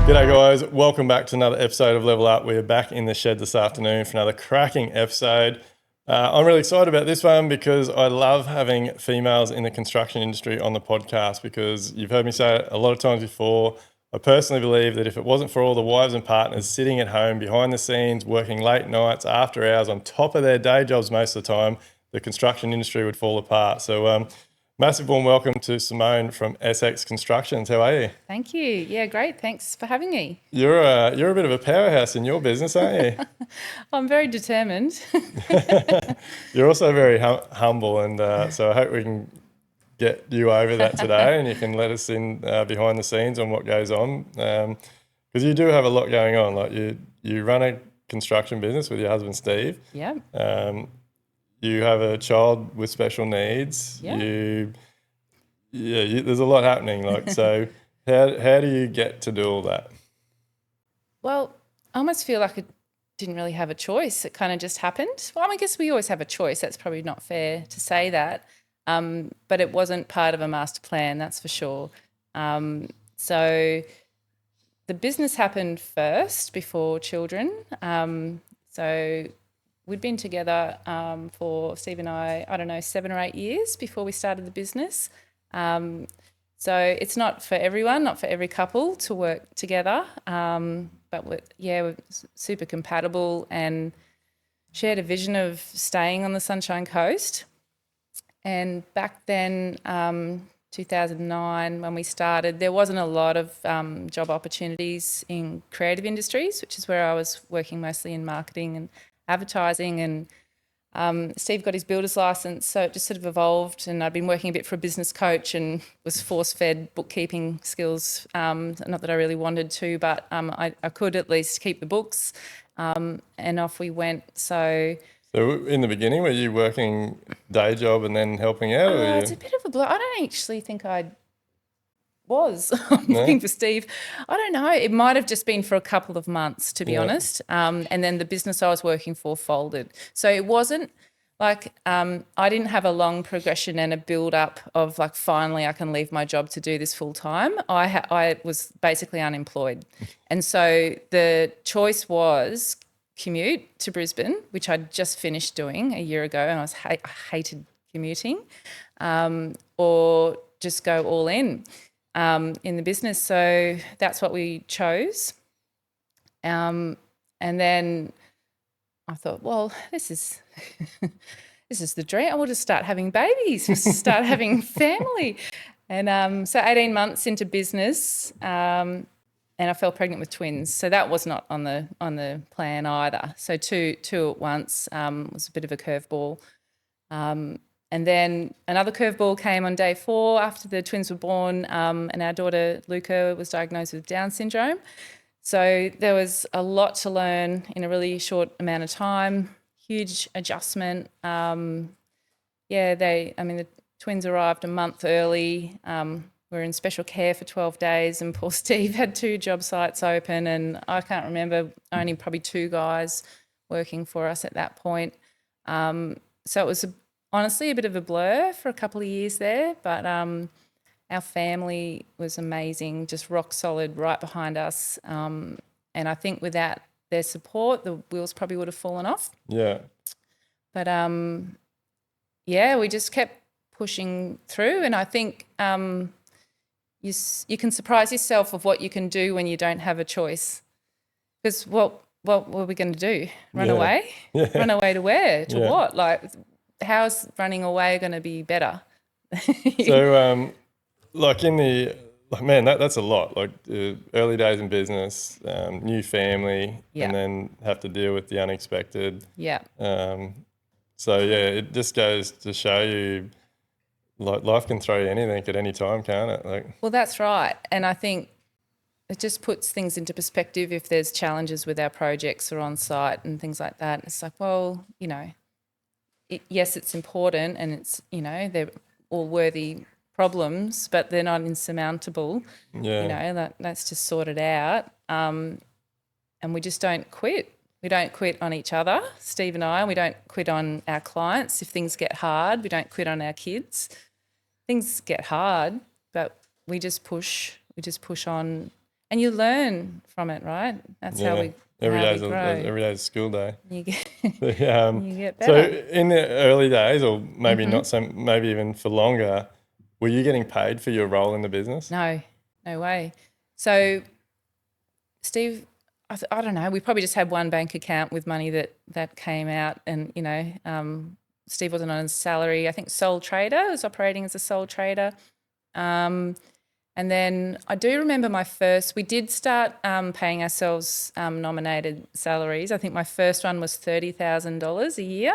G'day guys, welcome back to another episode of Level Up. We're back in the shed this afternoon for another cracking episode. I'm really excited about this one because I love having females in the construction industry on the podcast, because you've heard me say it a lot of times before. I personally believe that if it wasn't for all the wives and partners sitting at home behind the scenes, working late nights, after hours, on top of their day jobs most of the time, the construction industry would fall apart. So massive warm welcome to Simone from Essex Constructions. How are you? Thank you. Yeah, great. Thanks for having me. You're a bit of a powerhouse in your business, aren't you? I'm very determined. You're also very humble, and so I hope we can get you over that today, and you can let us in behind the scenes on what goes on, because you do have a lot going on. Like you run a construction business with your husband Steve. Yeah. You have a child with special needs. Yeah. There's a lot happening. Like, so how do you get to do all that? Well, I almost feel like I didn't really have a choice. It kind of just happened. Well, I guess we always have a choice. That's probably not fair to say that. But it wasn't part of a master plan, that's for sure. So the business happened first before children. So we'd been together for, Steve and I don't know, 7 or 8 years before we started the business. So it's not for everyone, not for every couple to work together. But we're super compatible and shared a vision of staying on the Sunshine Coast. And back then, 2009, when we started, there wasn't a lot of job opportunities in creative industries, which is where I was working mostly in marketing and advertising. And Steve got his builder's license, so it just sort of evolved. And I'd been working a bit for a business coach and was force-fed bookkeeping skills. Not that I really wanted to, but I could at least keep the books. And off we went. So in the beginning, were you working day job and then helping out? It's a bit of a blur. I don't actually think I was looking for Steve. I don't know. It might have just been for a couple of months, to be honest. And then the business I was working for folded. So it wasn't like I didn't have a long progression and a build up of like, finally I can leave my job to do this full time. I was basically unemployed. And so the choice was commute to Brisbane, which I'd just finished doing a year ago, and I hated commuting, or just go all in the business. So that's what we chose. And then I thought, well, this is this is the dream. I want to start having babies, just start having family. And so 18 months into business, and I fell pregnant with twins. So that was not on the plan either. So two at once was a bit of a curveball. And then another curveball came on day 4 after the twins were born, and our daughter Luca was diagnosed with Down syndrome. So there was a lot to learn in a really short amount of time, huge adjustment. The twins arrived a month early. We were in special care for 12 days, and poor Steve had 2 job sites open, and I can't remember, only probably 2 guys working for us at that point. So it was honestly a bit of a blur for a couple of years there, but our family was amazing, just rock solid right behind us. And I think without their support, the wheels probably would have fallen off. Yeah. But we just kept pushing through, and I think you can surprise yourself of what you can do when you don't have a choice. Because what were we going to do? Run away? Yeah. Run away to where? To what? Like, how's running away going to be better? So, that's a lot. Like early days in business, new family, and then have to deal with the unexpected. Yeah. It just goes to show you, like, life can throw you anything at any time, can't it? Well, that's right. And I think it just puts things into perspective if there's challenges with our projects or on site and things like that. It's like, well, yes, it's important, and it's, they're all worthy problems, but they're not insurmountable. Yeah. Let's just sort it out. And we just don't quit. We don't quit on each other, Steve and I. We don't quit on our clients. If things get hard, we don't quit on our kids. Things get hard, but we just push on and you learn from it, right? That's how we grow. Every day's school day. You get You get So better. in the early days, or maybe not so, maybe even for longer, were you getting paid for your role in the business? No way. So Steve, I don't know. We probably just had one bank account with money that came out, and Steve wasn't on a salary. I think sole trader, was operating as a sole trader. And then I do remember we did start paying ourselves nominated salaries. I think my first one was $30,000 a year,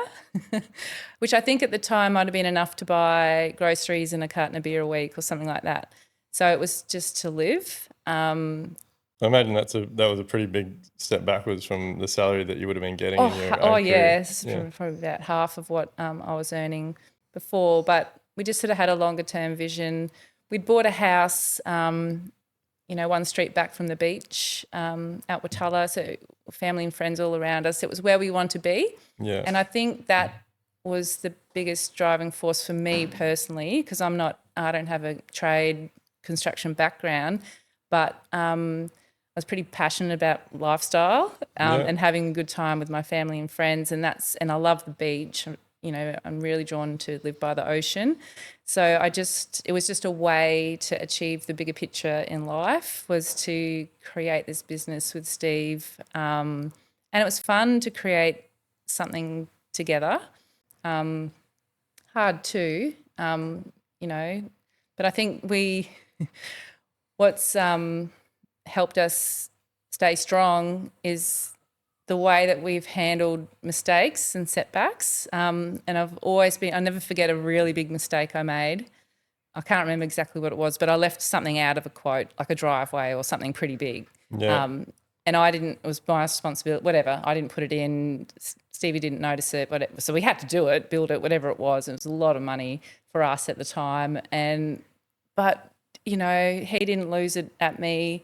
which I think at the time might have been enough to buy groceries and a carton of beer a week or something like that. So it was just to live. I imagine that was a pretty big step backwards from the salary that you would have been getting in your own career. It's probably about half of what I was earning before. But we just sort of had a longer term vision. We'd bought a house, one street back from the beach, out Watala, so family and friends all around us. It was where we want to be. Yeah. And I think that was the biggest driving force for me personally, because I don't have a trade construction background, but I was pretty passionate about lifestyle and having a good time with my family and friends, and I love the beach. I'm really drawn to live by the ocean. So it was just a way to achieve the bigger picture in life, was to create this business with Steve. And it was fun to create something together. Hard too, but I think what's helped us stay strong is the way that we've handled mistakes and setbacks. And I'll never forget a really big mistake I made. I can't remember exactly what it was, but I left something out of a quote, like a driveway or something pretty big. Yeah. And it was my responsibility, whatever. I didn't put it in, Stevie didn't notice it, so we had to do it, build it, whatever it was. It was a lot of money for us at the time. But he didn't lose it at me.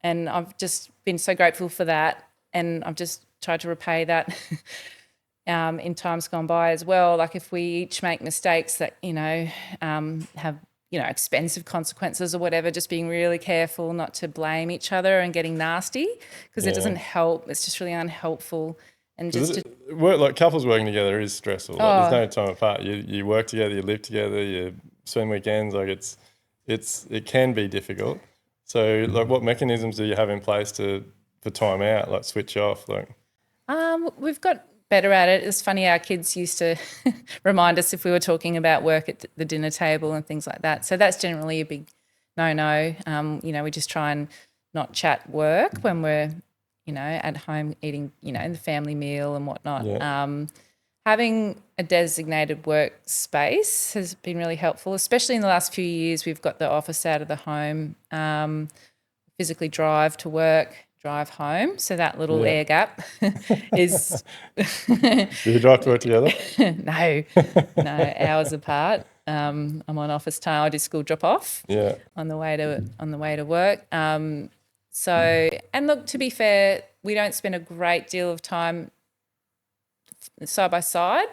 And I've just been so grateful for that. And I've just tried to repay that in times gone by as well. Like if we each make mistakes that, have, expensive consequences or whatever, just being really careful not to blame each other and getting nasty, because it doesn't help. It's just really unhelpful. And couples working together is stressful. There's no time apart. You work together, you live together, you spend weekends. It can be difficult. So what mechanisms do you have in place for time out, like switch off? We've got better at it. It's funny, our kids used to remind us if we were talking about work at the dinner table and things like that. So that's generally a big no-no. We just try and not chat work when we're, at home eating, in the family meal and whatnot. Yeah. Having a designated workspace has been really helpful, especially in the last few years. We've got the office out of the home, physically drive to work, drive home. So that little air gap is... Do you drive to work together? No, hours apart. I'm on office time. I do school drop off on the way to work. And look, to be fair, we don't spend a great deal of time side by side.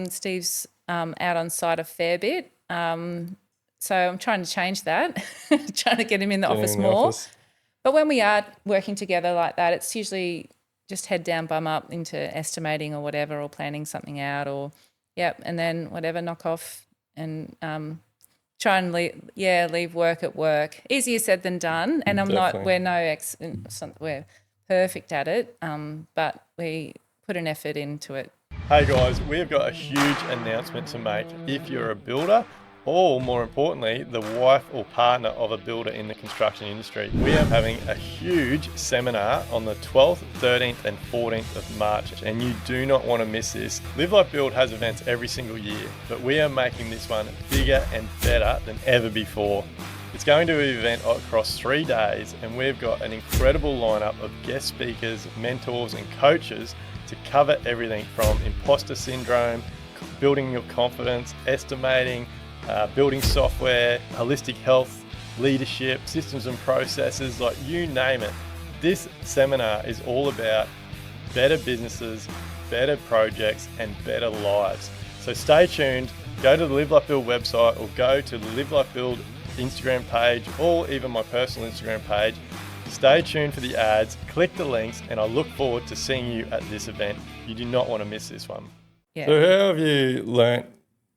Steve's out on site a fair bit. So I'm trying to change that, trying to get him in the office more. But when we are working together like that, it's usually just head down, bum up into estimating or whatever, or planning something out, and then whatever, knock off and try and leave work at work. Easier said than done. And we're perfect at it, but we put an effort into it. Hey guys, we've got a huge announcement to make. If you're a builder, or more importantly, the wife or partner of a builder in the construction industry, we are having a huge seminar on the 12th, 13th and 14th of March, and you do not want to miss this. Live Like Build has events every single year, but we are making this one bigger and better than ever before. It's going to be an event across 3 days, and we've got an incredible lineup of guest speakers, mentors and coaches to cover everything from imposter syndrome, building your confidence, estimating, building software, holistic health, leadership, systems and processes, like you name it. This seminar is all about better businesses, better projects and better lives. So stay tuned, go to the Live Like Build website or go to the Live Like Build Instagram page, or even my personal Instagram page, Stay tuned for the ads, click the links, and I look forward to seeing you at this event. You do not want to miss this one. Yeah. So how have you learnt,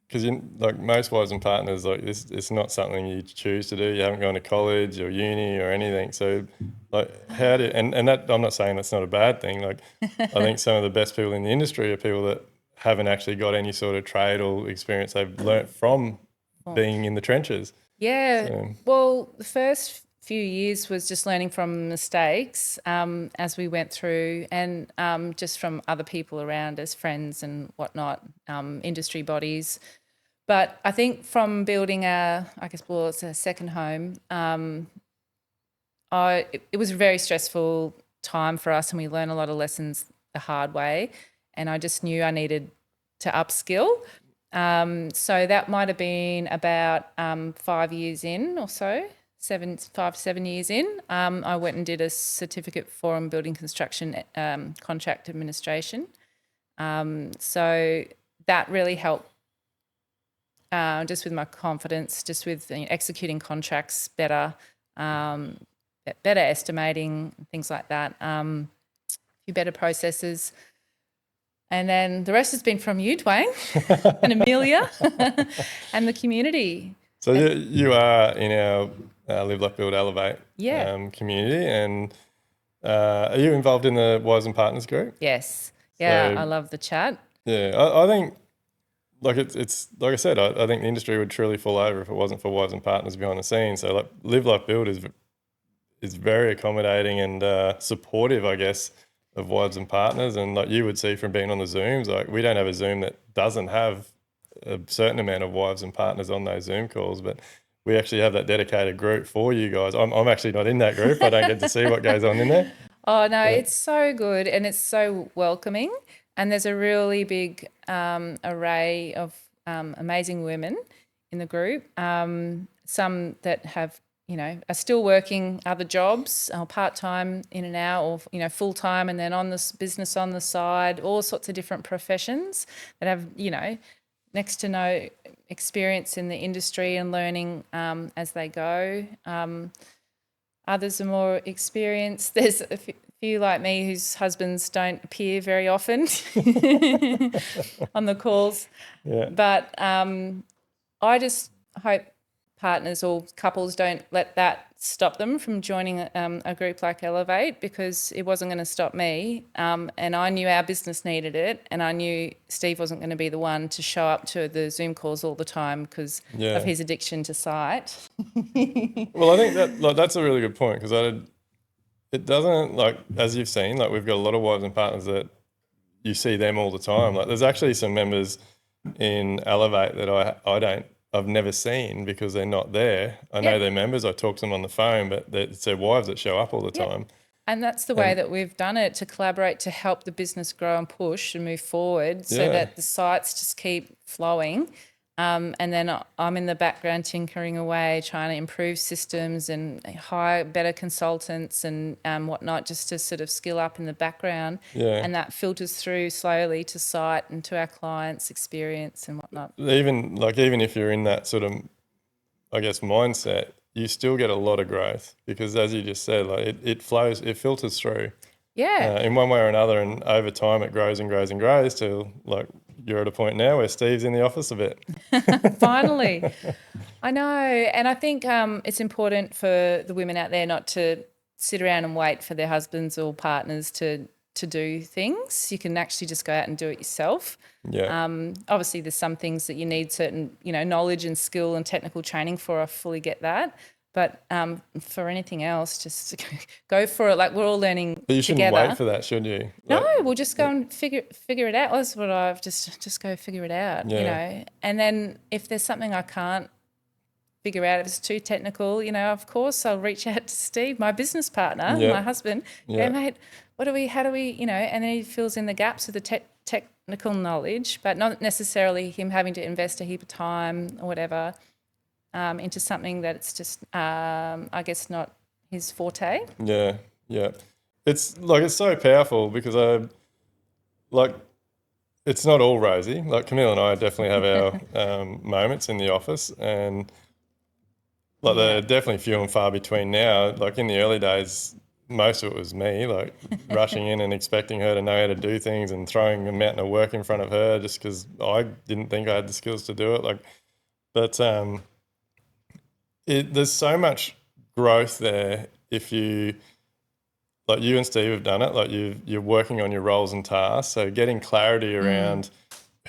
because like most wives and partners, like this, it's not something you choose to do. You haven't gone to college or uni or anything. So like how do, and that, I'm not saying that's not a bad thing. Like I think some of the best people in the industry are people that haven't actually got any sort of trade or experience. They've learnt from being in the trenches. Yeah. So, Well, the first few years was just learning from mistakes as we went through, and just from other people around us, friends and whatnot, industry bodies. But I think from building it's a second home, it was a very stressful time for us, and we learned a lot of lessons the hard way. And I just knew I needed to upskill. So that might have been about 5 years in or so, 7 years in. I went and did a certificate for building construction contract administration. So that really helped just with my confidence, just with executing contracts better, better estimating, things like that, a few better processes. And then the rest has been from you, Duayne, and Amelia, and the community. so you are in our Live, Like, Build, Elevate community, and are you involved in the Wives and Partners group? Yes. Yeah, So, I love the chat. Yeah, I think, like it's like I said, I think the industry would truly fall over if it wasn't for Wives and Partners behind the scenes. So like Live, Like, Build is very accommodating and supportive, I guess, of wives and partners. And like you would see from being on the Zooms, like we don't have a Zoom that doesn't have a certain amount of wives and partners on those Zoom calls, but we actually have that dedicated group for you guys. I'm actually not in that group. I don't get to see what goes on in there. Oh, no, it's so good, and it's so welcoming. And there's a really big array of amazing women in the group. Some that have, are still working other jobs, part-time in and out, or, full-time, and then on this business on the side, all sorts of different professions that have, next to no experience in the industry and learning as they go. Others are more experienced. There's a few like me whose husbands don't appear very often on the calls. Yeah. But I just hope partners or couples don't let that stop them from joining a group like Elevate, because it wasn't going to stop me. And I knew our business needed it, and I knew Steve wasn't going to be the one to show up to the Zoom calls all the time because of his addiction to site. Well, I think that's a really good point, because it doesn't, like, as you've seen, like we've got a lot of wives and partners that you see them all the time. Like there's actually some members in Elevate that I've never seen because they're not there. I know they're members. I talk to them on the phone, but it's their wives that show up all the time. And that's the way that we've done it, to collaborate to help the business grow and push and move forward, so that the sites just keep flowing. And then I'm in the background tinkering away, trying to improve systems and hire better consultants and whatnot, just to sort of skill up in the background. Yeah. And that filters through slowly to site and to our clients' experience and whatnot. Even if you're in that sort of, I guess, mindset, you still get a lot of growth, because as you just said, like it flows, it filters through. Yeah. In one way or another, and over time it grows and grows and grows till like you're at a point now where Steve's in the office a bit. Finally. I know. And I think it's important for the women out there not to sit around and wait for their husbands or partners to do things. You can actually just go out and do it yourself. Yeah. Obviously, there's some things that you need certain, knowledge and skill and technical training for. I fully get that. But for anything else, just go for it. Like we're all learning But you shouldn't together. wait for that, should you? No, we'll just go and figure it out. That's what I've just go figure it out, And then if there's something I can't figure out, if it's too technical, of course I'll reach out to Steve, my business partner, my husband. Yeah. Go, mate, how do we, and then he fills in the gaps of the technical knowledge, but not necessarily him having to invest a heap of time or whatever into something that's just, I guess, not his forte. Yeah, yeah. It's so powerful, because it's not all rosy. Like Camille and I definitely have our moments in the office, and they're definitely few and far between now. Like in the early days, most of it was me, like rushing in and expecting her to know how to do things and throwing a mountain of work in front of her just because I didn't think I had the skills to do it. Like, but there's so much growth there if you, like you and Steve have done it, like you're working on your roles and tasks. So getting clarity around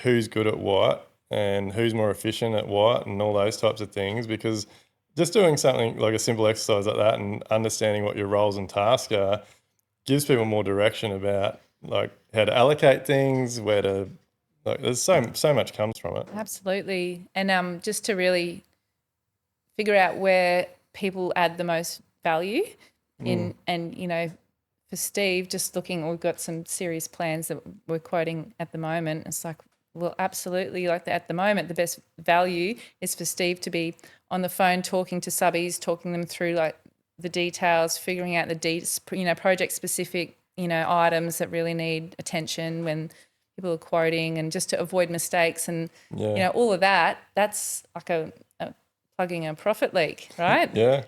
who's good at what and who's more efficient at what and all those types of things, because just doing something like a simple exercise like that and understanding what your roles and tasks are gives people more direction about like how to allocate things, where to, like there's so much comes from it. Absolutely. And just to really figure out where people add the most value in, and, you know, for Steve, just looking, we've got some serious plans that we're quoting at the moment. It's like, well, absolutely. Like at the moment, the best value is for Steve to be on the phone talking to subbies, talking them through like the details, figuring out the project specific, items that really need attention when people are quoting, and just to avoid mistakes and, all of that. That's like a plugging a profit leak, right? Yeah.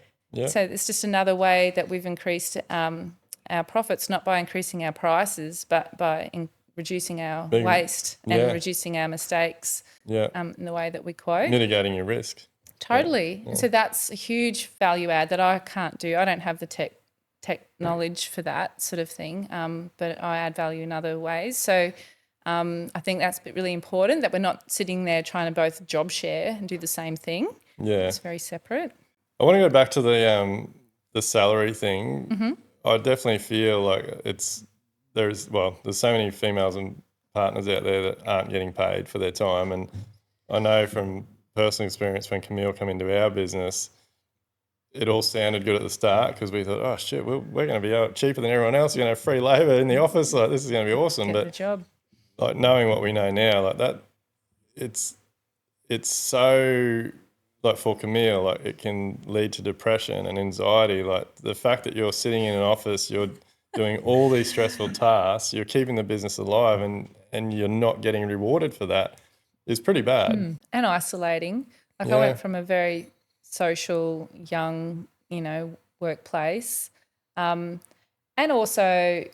So it's just another way that we've increased our profits, not by increasing our prices, but by reducing our waste and reducing our mistakes in the way that we quote. Mitigating your risk. Totally. Yeah. So that's a huge value add that I can't do. I don't have the tech knowledge for that sort of thing, but I add value in other ways. So I think that's really important, that we're not sitting there trying to both job share and do the same thing. Yeah. It's very separate. I want to go back to the salary thing. Mm-hmm. I definitely feel like there's so many females and partners out there that aren't getting paid for their time. And I know from personal experience, when Camille came into our business, it all sounded good at the start because we thought, oh shit, we're going to be cheaper than everyone else. You're going to have free labour in the office. Like, this is going to be awesome. Get the job. Like, knowing what we know now, like that, it's so, like for Camille, like it can lead to depression and anxiety. Like the fact that you're sitting in an office, you're doing all these stressful tasks, you're keeping the business alive, and you're not getting rewarded for that is pretty bad. And isolating. Like I went from a very social, young, workplace. And also,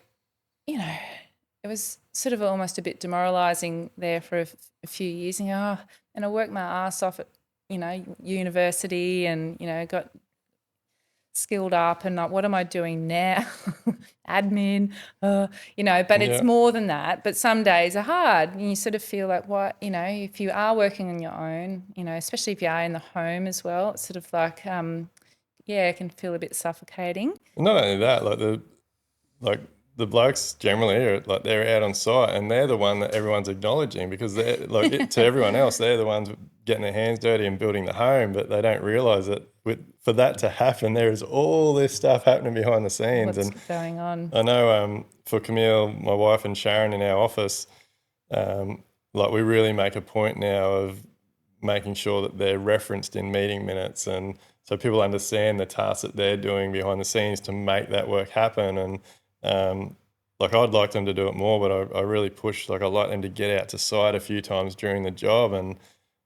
it was sort of almost a bit demoralising there for a few years. And I worked my ass off at, university and, got skilled up, and like, what am I doing now? Admin, but it's more than that. But some days are hard, and you sort of feel like, what, if you are working on your own, especially if you are in the home as well, it's sort of like, it can feel a bit suffocating. Not only that, like the blokes generally are like, they're out on site and they're the one that everyone's acknowledging, because they're like to everyone else, they're the ones getting their hands dirty and building the home, but they don't realise that for that to happen, there is all this stuff happening behind the scenes. What's going on? I know for Camille, my wife, and Sharon in our office, like we really make a point now of making sure that they're referenced in meeting minutes, and so people understand the tasks that they're doing behind the scenes to make that work happen. And like I'd like them to do it more, but I really push, like I like them to get out to site a few times during the job and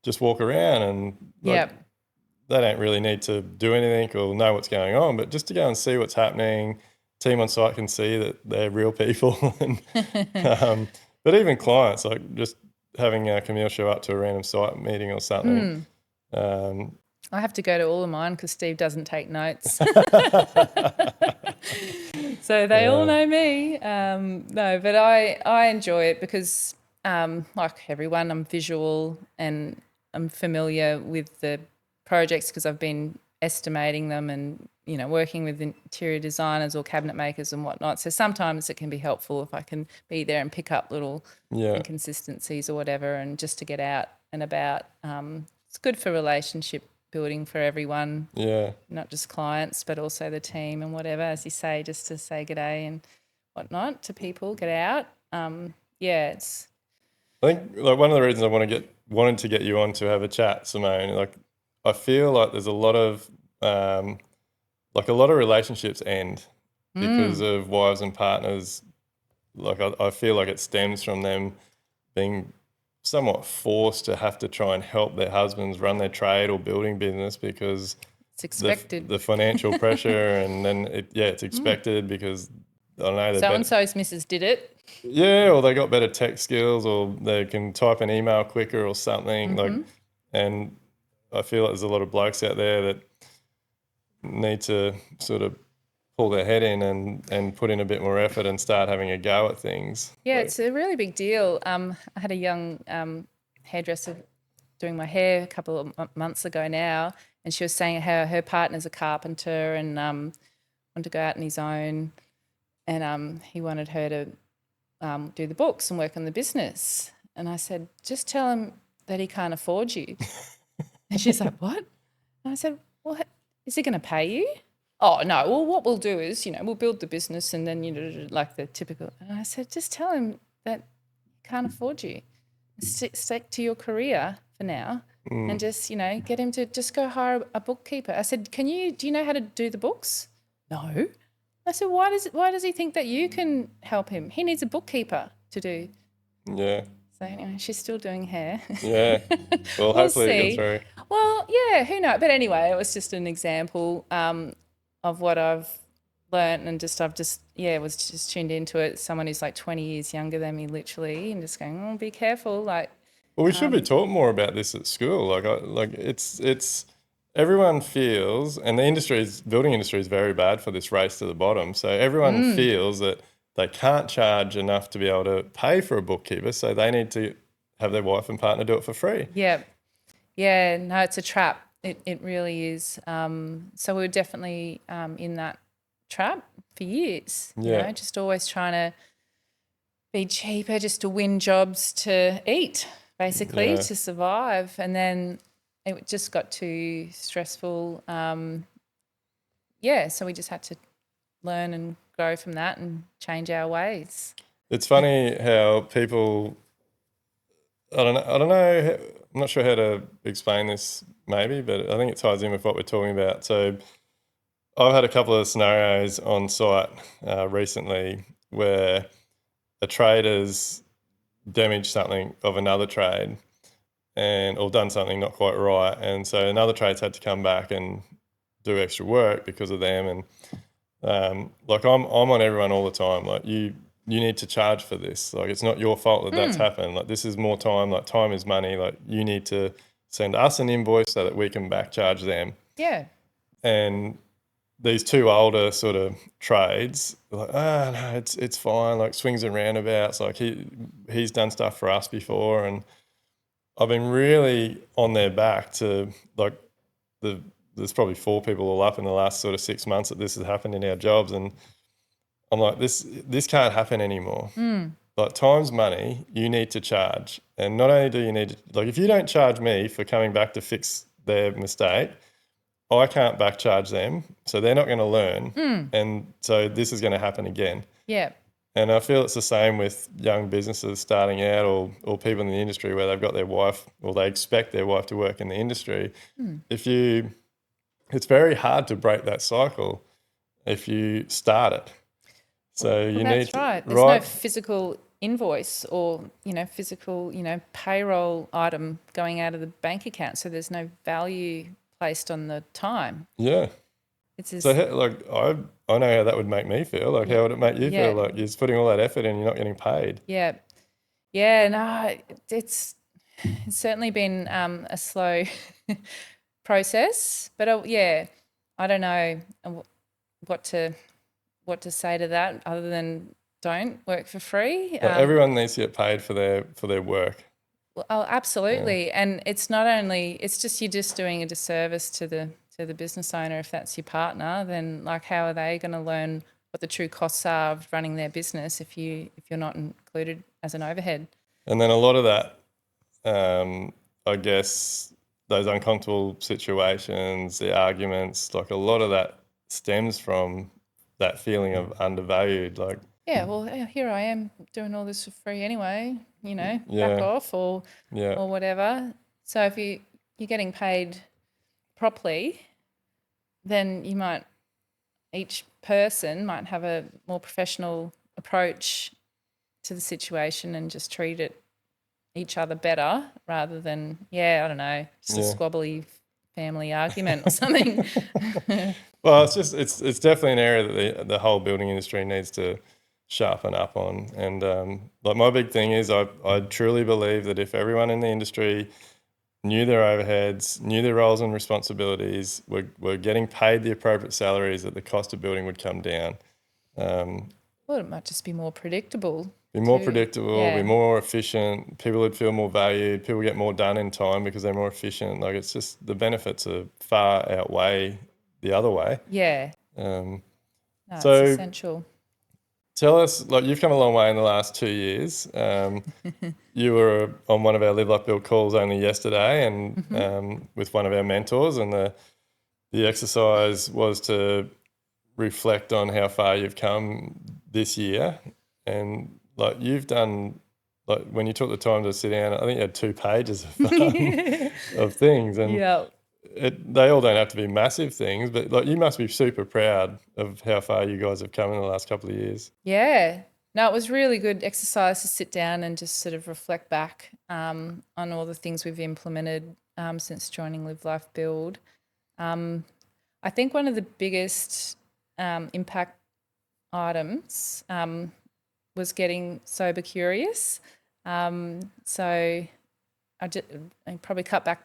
just walk around, and they don't really need to do anything or know what's going on, but just to go and see what's happening. Team on site can see that they're real people. And, but even clients, like just having Camille show up to a random site meeting or something. I have to go to all of mine because Steve doesn't take notes. So they all know me. No, but I enjoy it because, like everyone, I'm visual and I'm familiar with the projects because I've been estimating them and, working with interior designers or cabinet makers and whatnot. So sometimes it can be helpful if I can be there and pick up little inconsistencies or whatever, and just to get out and about. It's good for relationship building for everyone, not just clients, but also the team and whatever, as you say, just to say g'day and whatnot to people, get out. It's. I think like one of the reasons I wanted to get you on to have a chat, Simone, like I feel like there's a lot of relationships end because of wives and partners. Like I feel like it stems from them being somewhat forced to have to try and help their husbands run their trade or building business because It's expected. the financial pressure, and then it's expected because I don't know, they're So better. and so's missus did it. Yeah, or they got better tech skills, or they can type an email quicker or something. And I feel like there's a lot of blokes out there that need to sort of pull their head in and put in a bit more effort and start having a go at things. Yeah, it's a really big deal. I had a young hairdresser doing my hair a couple of months ago now, and she was saying how her partner's a carpenter and wanted to go out on his own, and he wanted her to do the books and work on the business. And I said, just tell him that he can't afford you. And she's like, what? And I said, well, is he going to pay you? Oh, no. Well, what we'll do is, we'll build the business and then, like the typical. And I said, just tell him that he can't afford you. Stick to your career for now and just, get him to just go hire a bookkeeper. I said, do you know how to do the books? No. I said, why does he think that you can help him? He needs a bookkeeper to do. Yeah. So anyway, she's still doing hair. Yeah. Well, We'll hopefully it see. gets through. Well, yeah, who knows? But anyway, it was just an example of what I've learnt, and was just tuned into it. Someone who's like 20 years younger than me, literally, and just going, oh, be careful. Like, Well, we should be taught more about this at school. It's everyone feels, and the building industry is very bad for this race to the bottom. So everyone feels that they can't charge enough to be able to pay for a bookkeeper, so they need to have their wife and partner do it for free. yeah, no, it's a trap. It really is. So we were definitely in that trap for years. Yeah. Just always trying to be cheaper, just to win jobs to eat, basically, to survive. And then it just got too stressful. So we just had to learn and grow from that and change our ways. It's funny how people, I don't know, I'm not sure how to explain this maybe, but I think it ties in with what we're talking about. So I've had a couple of scenarios on site recently where a trader's damaged something of another trade or done something not quite right. And so another trade's had to come back and do extra work because of them. And I'm on everyone all the time. Like you need to charge for this. Like it's not your fault that that's happened. Like this is more time. Like time is money. Like you need to send us an invoice so that we can back charge them. Yeah. And these two older sort of trades, like, no, it's fine. Like swings and roundabouts. Like he's done stuff for us before, and I've been really on their back to like there's probably 4 people all up in the last sort of 6 months that this has happened in our jobs, and I'm like, this can't happen anymore. Like time's money, you need to charge. And not only do you need to, like if you don't charge me for coming back to fix their mistake, I can't back charge them, so they're not going to learn. And so this is going to happen again. Yeah. And I feel it's the same with young businesses starting out or people in the industry where they've got their wife or they expect their wife to work in the industry. It's very hard to break that cycle if you start it. So you need to, right. There's no physical invoice or, physical, payroll item going out of the bank account. So there's no value placed on the time. Yeah. It's just, So I know how that would make me feel. Like how would it make you feel? Like you're just putting all that effort in and you're not getting paid. Yeah. Yeah, no, it's certainly been a slow process, but I don't know what to say to that other than don't work for free. Everyone needs to get paid for their work. Well, oh, absolutely. Yeah. And it's not only, it's just you're just doing a disservice to the business owner if that's your partner. Then like how are they going to learn what the true costs are of running their business if you're not included as an overhead? And then a lot of that, I guess, those uncomfortable situations, the arguments, like a lot of that stems from that feeling of undervalued. Like, yeah, well, here I am doing all this for free anyway, back off or whatever. So if you're getting paid properly, then each person might have a more professional approach to the situation and just treat each other better rather than, I don't know, just a squabbly family argument or something. Well, it's definitely an area that the whole building industry needs to sharpen up on. And like my big thing is I truly believe that if everyone in the industry knew their overheads, knew their roles and responsibilities, were getting paid the appropriate salaries, that the cost of building would come down. Well, it might just be more predictable. Be more too. predictable, Yeah. be more efficient. People would feel more valued. People get more done in time because they're more efficient. Like it's just the benefits are far outweigh the other way. Yeah. Um, No, So- it's essential. Tell us, like you've come a long way in the last 2 years. You were on one of our Live Like Build calls only yesterday, and with one of our mentors, and the exercise was to reflect on how far you've come this year, and like you've done, like when you took the time to sit down, I think you had 2 pages of things, and Yeah. they all don't have to be massive things, but like you must be super proud of how far you guys have come in the last couple of years. Yeah. No, it was really good exercise to sit down and just sort of reflect back on all the things we've implemented since joining Live Life Build. I think one of the biggest impact items was getting sober curious. So I probably cut back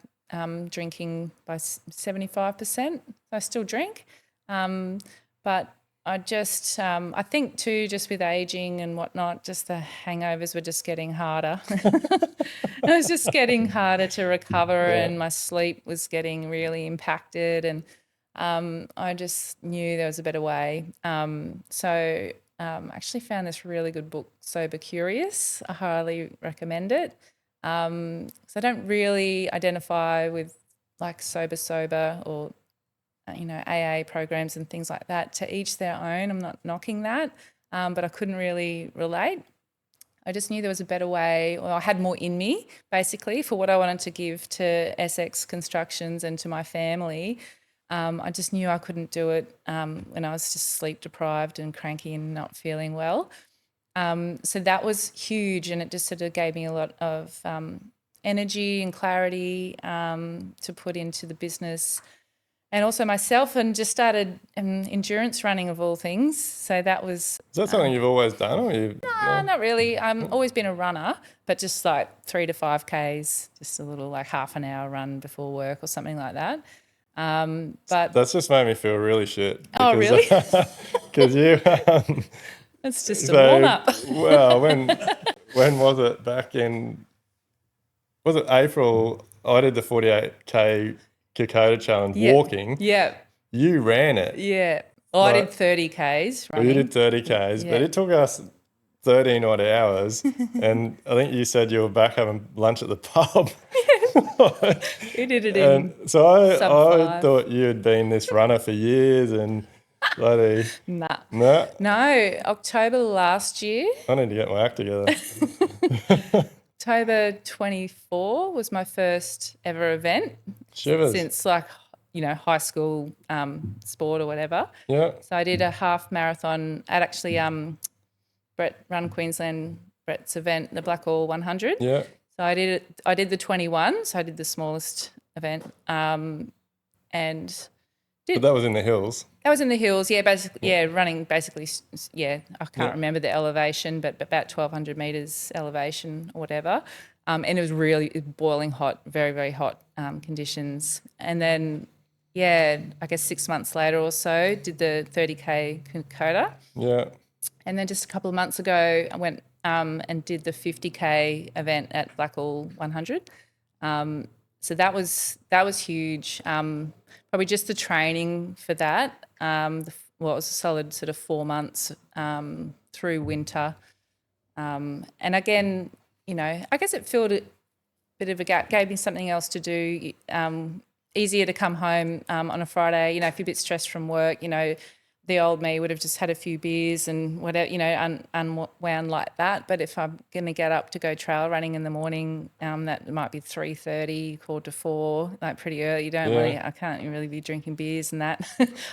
drinking by 75%. I still drink, but I just I think too, just with aging and whatnot, just the hangovers were just getting harder. It was just getting harder to recover, and my sleep was getting really impacted, and I just knew there was a better way. So I actually found this really good book, Sober Curious. I highly recommend it. So I don't really identify with like sober or AA programs and things like that. To each their own. I'm not knocking that, but I couldn't really relate. I just knew there was a better way, or I had more in me, basically, for what I wanted to give to Essex Constructions and to my family. I just knew I couldn't do it when I was just sleep deprived and cranky and not feeling well. So that was huge, and it just sort of gave me a lot of energy and clarity to put into the business and also myself, and just started endurance running of all things. So that was... Is that something you've always done? Or No, not really. I've always been a runner, but just like 3 to 5Ks, just a little like half an hour run before work or something like that. But That's just made me feel really shit. Oh, really? Because you... It's just a warm up. Well, when was it? Back in... Was it April? I did the 48K Kokoda Challenge walking. Yeah. You ran it. Yeah. Oh, I did 30Ks Well, running. you did 30Ks, but it took us 13 odd hours. And I think you said you were back having lunch at the pub. We did it in So I sub-5. thought you had been this runner for years and bloody... Nah. Nah, No, October last year. I need to get my act together. October 24 was my first ever event Shivers. since like, high school sport or whatever. Yeah. So I did a half marathon at actually Brett Run Queensland, Brett's event, the Blackall 100. Yeah. So I did the 21, so I did the smallest event, and But that was in the hills. that was in the hills, running basically, I can't remember the elevation, but about 1,200 metres elevation or whatever. And it was really boiling hot, very, very hot conditions. And then, I guess 6 months later or so, did the 30K Kokoda. Yeah. And then just a couple of months ago, I went and did the 50K event at Blackall 100. So that was huge. Probably just the training for that. It was a solid sort of 4 months through winter. And again, I guess it filled a bit of a gap, gave me something else to do. Easier to come home on a Friday, if you're a bit stressed from work, the old me would have just had a few beers and whatever, unwound like that. But if I'm going to get up to go trail running in the morning, that might be 3:30, 3:45, like pretty early. You don't really, I can't really be drinking beers and that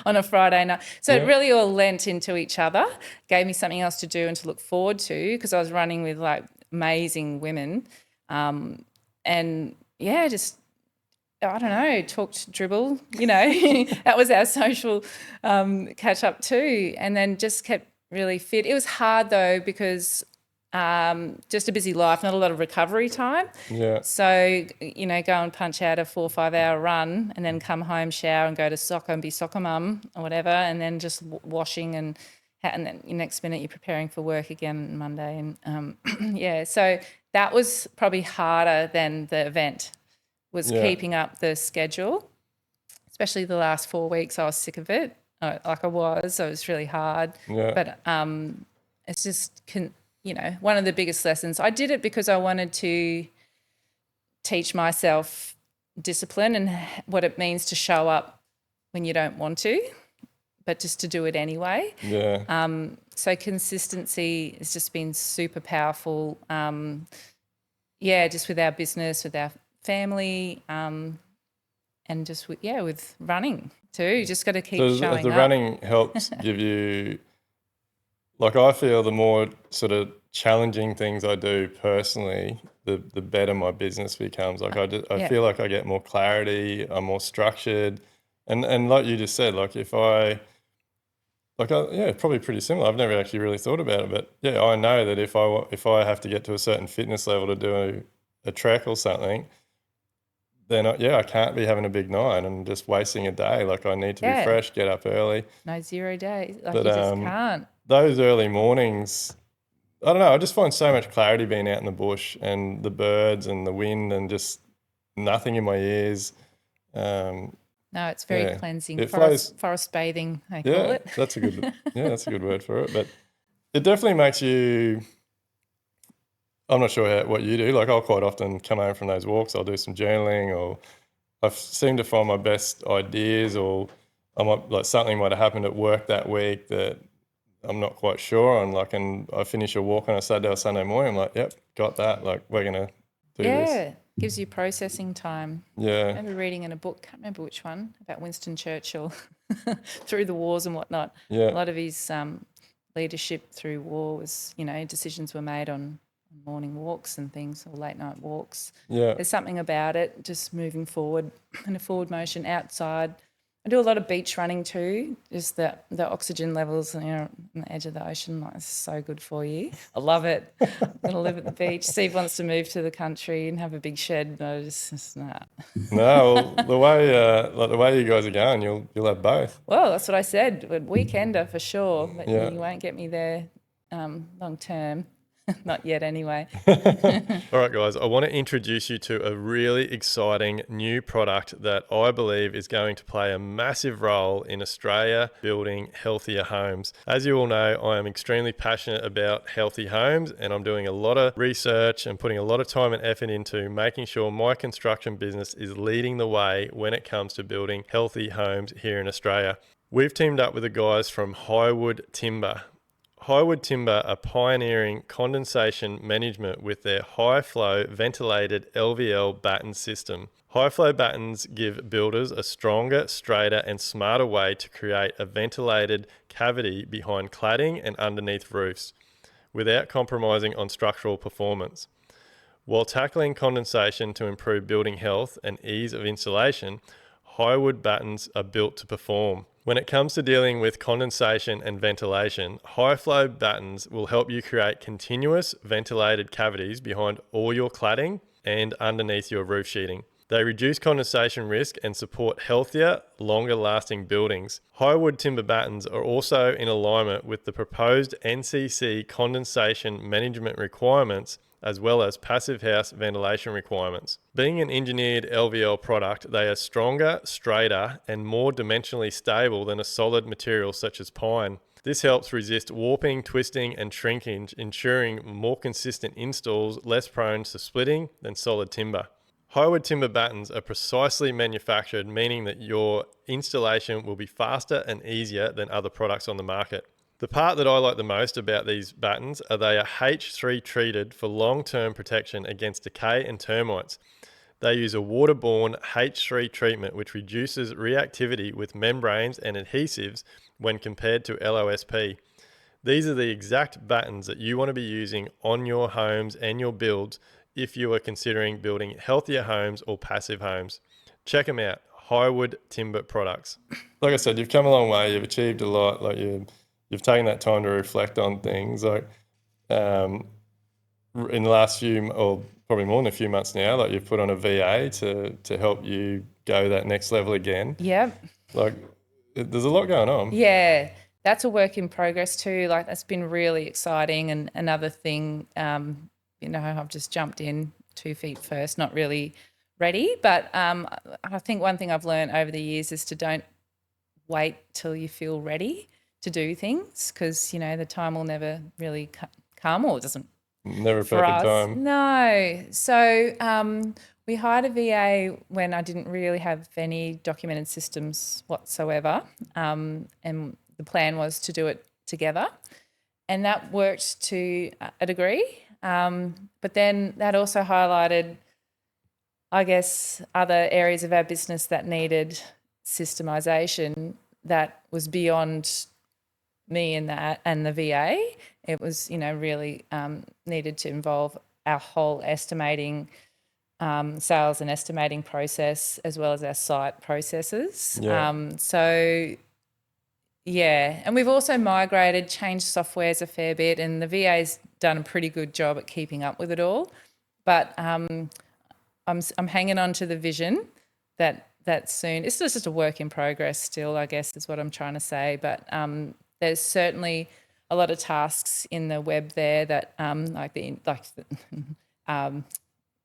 on a Friday night. So it really all lent into each other, gave me something else to do and to look forward to, because I was running with like amazing women. Just I don't know, talked dribble, that was our social catch up too. And then just kept really fit. It was hard though because just a busy life, not a lot of recovery time. Yeah. So, go and punch out a 4 or 5 hour run and then come home, shower and go to soccer and be soccer mum or whatever. And then just washing and then the next minute you're preparing for work again Monday. And so that was probably harder than the event. Was keeping up the schedule, especially the last 4 weeks. I was sick of it, like I was. So it was really hard. Yeah. But it's just, one of the biggest lessons. I did it because I wanted to teach myself discipline and what it means to show up when you don't want to, but just to do it anyway. Yeah. So consistency has just been super powerful. Just with our business, with our family, and just with running too. You just got to keep showing the up. running helps give you, like, I feel the more sort of challenging things I do personally, the better my business becomes. Like I feel like I get more clarity, I'm more structured, and like you just said, like if I probably pretty similar. I've never actually really thought about it, but yeah, I know that if I have to get to a certain fitness level to do a trek or something, then I can't be having a big night and just wasting a day. Like I need to be fresh, get up early. No 0 days. Like But you just can't. those early mornings, I don't know, I just find so much clarity being out in the bush and the birds and the wind and just nothing in my ears. No, it's very cleansing. It forest bathing, they call it. That's a good word for it. But it definitely makes you, I'm not sure what you do. Like I'll quite often come home from those walks, I'll do some journaling, or I seem to find my best ideas, or something might have happened at work that week that I'm not quite sure on. Like, and I finish a walk on a Saturday or Sunday morning, I'm like, yep, got that. Like we're going to do this. Yeah, gives you processing time. Yeah. I remember reading in a book, can't remember which one, about Winston Churchill through the wars and whatnot. Yeah. A lot of his leadership through war was, decisions were made on morning walks and things, or late night walks. Yeah. There's something about it, just moving forward in a forward motion outside. I do a lot of beach running too, just the oxygen levels, on the edge of the ocean. Like, it's so good for you. I love it. I'm going to live at the beach. Steve wants to move to the country and have a big shed. No, just nah. No, well, the way you guys are going, you'll have both. Well, that's what I said. A weekender for sure, but Yeah. you won't get me there long term. Not yet anyway. All right, guys, I want to introduce you to a really exciting new product that I believe is going to play a massive role in Australia building healthier homes. As you all know, I am extremely passionate about healthy homes, and I'm doing a lot of research and putting a lot of time and effort into making sure my construction business is leading the way when it comes to building healthy homes here in Australia. We've teamed up with the guys from Highwood Timber. Highwood Timber are pioneering condensation management with their high-flow ventilated LVL batten system. High-flow battens give builders a stronger, straighter and smarter way to create a ventilated cavity behind cladding and underneath roofs, without compromising on structural performance. While tackling condensation to improve building health and ease of installation, Highwood battens are built to perform. When it comes to dealing with condensation and ventilation, high-flow battens will help you create continuous ventilated cavities behind all your cladding and underneath your roof sheeting. They reduce condensation risk and support healthier, longer-lasting buildings. Highwood timber battens are also in alignment with the proposed NCC condensation management requirements, as well as passive house ventilation requirements. Being an engineered LVL product, they are stronger, straighter, and more dimensionally stable than a solid material such as pine. This helps resist warping, twisting, and shrinkage, ensuring more consistent installs, less prone to splitting than solid timber. Highwood timber battens are precisely manufactured, meaning that your installation will be faster and easier than other products on the market. The part that I like the most about these battens are they are H3 treated for long-term protection against decay and termites. They use a waterborne H3 treatment which reduces reactivity with membranes and adhesives when compared to LOSP. These are the exact battens that you want to be using on your homes and your builds if you are considering building healthier homes or passive homes. check them out. Highwood Timber Products. Like I said, you've come a long way. You've achieved a lot. Like you've taken that time to reflect on things. Like in the last few, or probably more than a few months now, like you've put on a VA to help you go that next level again. Yep. Like there's a lot going on. Yeah, that's a work in progress too. Like that's been really exciting. And another thing, I've just jumped in 2 feet first, not really ready. But I think one thing I've learned over the years is to don't wait till you feel ready to do things, because the time will never really come, or it doesn't. Never a For perfect us, time. no. So we hired a VA when I didn't really have any documented systems whatsoever, and the plan was to do it together, and that worked to a degree. But then that also highlighted, I guess, other areas of our business that needed systemization that was beyond me and the VA. It was, really needed to involve our whole estimating, sales and estimating process, as well as our site processes. Yeah. And we've also migrated, changed softwares a fair bit, and the VA's done a pretty good job at keeping up with it all. But I'm hanging on to the vision that soon. It's just a work in progress still, I guess, is what I'm trying to say. But there's certainly a lot of tasks in the web there that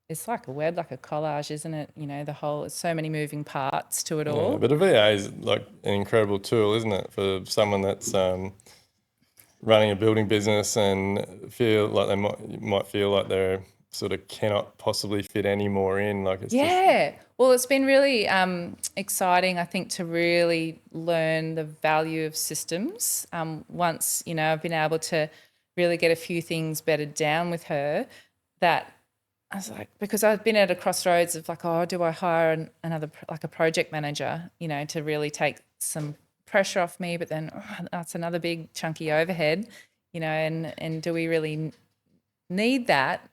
it's like a web, like a collage, isn't it? It's so many moving parts to it all. Yeah, but a VA is like an incredible tool, isn't it, for someone that's running a building business and feel like they might feel like they're sort of cannot possibly fit any more in. Like it's Well, it's been really exciting, I think, to really learn the value of systems. Once, I've been able to really get a few things bedded down with her, that I was like, because I've been at a crossroads of like, oh, do I hire another, like a project manager, to really take some pressure off me, but then that's another big chunky overhead, and do we really need that?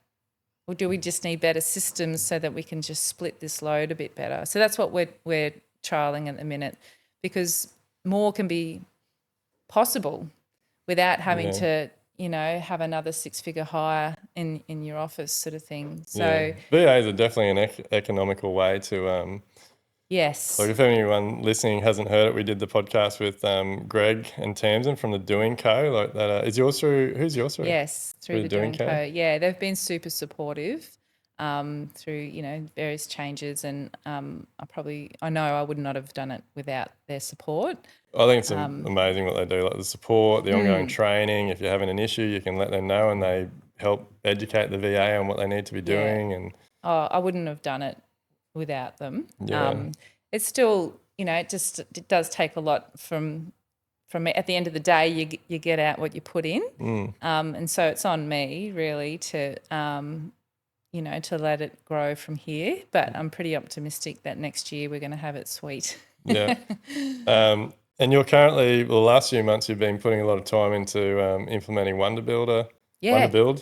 Or do we just need better systems so that we can just split this load a bit better? So that's what we're trialling at the minute, because more can be possible without having to, have another 6-figure hire in your office sort of thing. So VAs are definitely an economical way to yes. Like if anyone listening hasn't heard it, we did the podcast with Greg and Tamsin from the Duayne Co. Like that is yours through? Who's yours through? Yes, through the Duayne Co. Yeah, they've been super supportive through various changes, and I know I would not have done it without their support. I think it's amazing what they do, like the support, the ongoing training. If you're having an issue, you can let them know, and they help educate the VA on what they need to be doing. And I wouldn't have done it without them. Yeah. It's still, it does take a lot from at the end of the day, you get out what you put in. And so it's on me really to, to let it grow from here. But I'm pretty optimistic that next year we're going to have it sweet. Yeah. And you're currently, well, the last few months you've been putting a lot of time into implementing Wonderbuild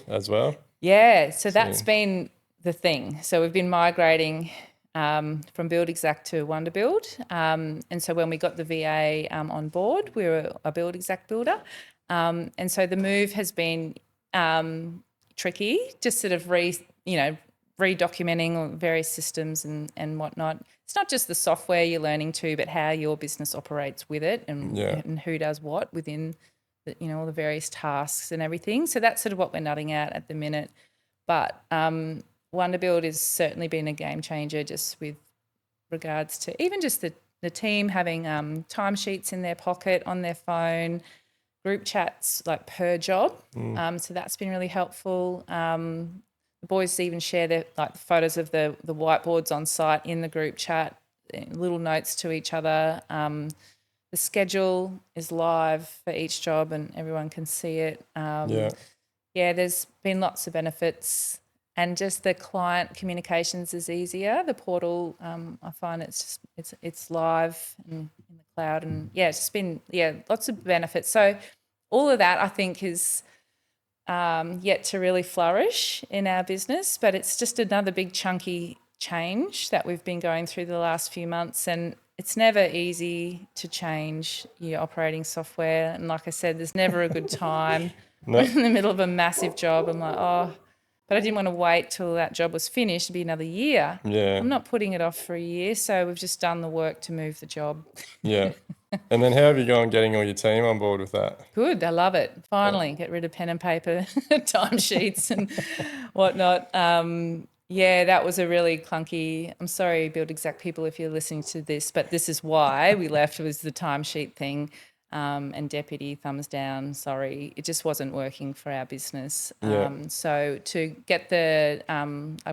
as well. Yeah, so that's been the thing. So we've been migrating from Build Exact to Wonderbuild. And so when we got the VA on board, we were a Build Exact builder. And so the move has been tricky, just sort of redocumenting various systems and whatnot. It's not just the software you're learning to, but how your business operates with it and who does what within all the various tasks and everything. So that's sort of what we're nutting out at the minute. But Wonderbuild has certainly been a game changer, just with regards to even just the team having timesheets in their pocket, on their phone, group chats like per job. So that's been really helpful. The boys even share the photos of the whiteboards on site in the group chat, little notes to each other. The schedule is live for each job and everyone can see it. There's been lots of benefits, and just the client communications is easier. The portal, I find it's live in the cloud, and it's just been lots of benefits. So all of that I think is yet to really flourish in our business, but it's just another big chunky change that we've been going through the last few months, and it's never easy to change your operating software. And like I said, there's never a good time. No. We're in the middle of a massive job. I'm like, oh, but I didn't want to wait till that job was finished to be another year. Yeah. I'm not putting it off for a year, so we've just done the work to move the job. Yeah. And then how have you gone getting all your team on board with that? Good, I love it. Finally, get rid of pen and paper, timesheets and whatnot. Yeah, that was a really clunky. I'm sorry, Build Exact people, if you're listening to this, but this is why we left, was the timesheet thing. And deputy, thumbs down, sorry, it just wasn't working for our business. Yeah. So to get the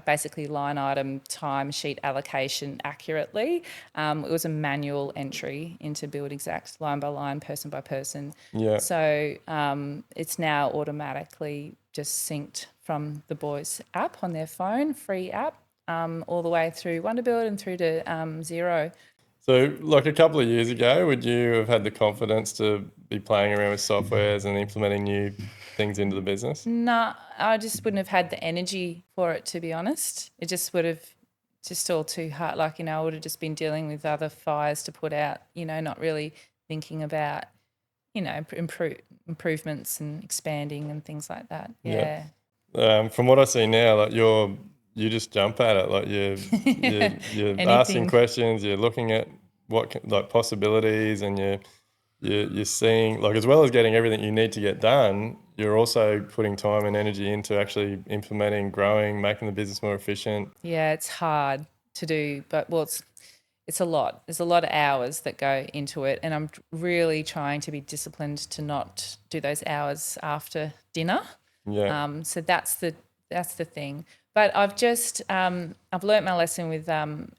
basically line item timesheet allocation accurately, it was a manual entry into Build Exact, line by line, person by person. Yeah. So it's now automatically just synced from the boys' app on their phone, free app, all the way through Wonderbuild and through to Xero. So, like a couple of years ago, would you have had the confidence to be playing around with softwares and implementing new things into the business? No, I just wouldn't have had the energy for it, to be honest. It just would have just all too hard. Like, I would have just been dealing with other fires to put out, not really thinking about, improvements and expanding and things like that. Yeah. From what I see now, like you just jump at it. Like you're asking questions, you're looking at like possibilities, and you're seeing, like, as well as getting everything you need to get done, you're also putting time and energy into actually implementing, growing, making the business more efficient. Yeah, it's hard to do, but it's a lot. There's a lot of hours that go into it, and I'm really trying to be disciplined to not do those hours after dinner. Yeah. So that's the thing. But I've just I've learnt my lesson with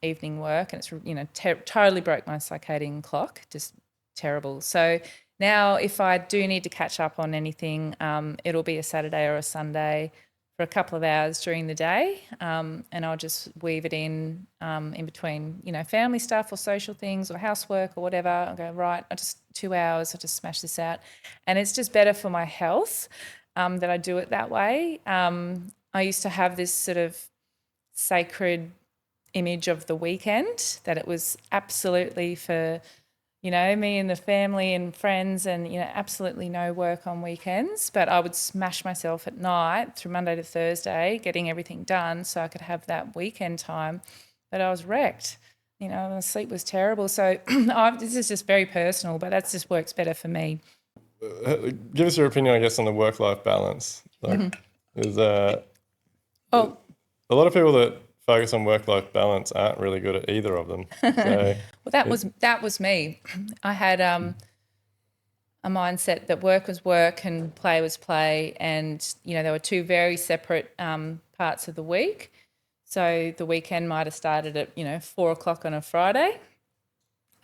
evening work, and it's totally broke my circadian clock, just terrible. So now if I do need to catch up on anything, it'll be a Saturday or a Sunday for a couple of hours during the day, and I'll just weave it in between, family stuff or social things or housework or whatever. I'll go, right, 2 hours, I'll just smash this out. And it's just better for my health that I do it that way. I used to have this sort of sacred image of the weekend, that it was absolutely for, me and the family and friends, and, absolutely no work on weekends. But I would smash myself at night through Monday to Thursday, getting everything done so I could have that weekend time. But I was wrecked. My sleep was terrible. So this is just very personal, but that just works better for me. Give us your opinion, I guess, on the work-life balance. Like, there's a lot of people that focus on work-life balance aren't really good at either of them. So well, that was me. I had a mindset that work was work and play was play, and there were two very separate parts of the week. So the weekend might have started at 4:00 on a Friday,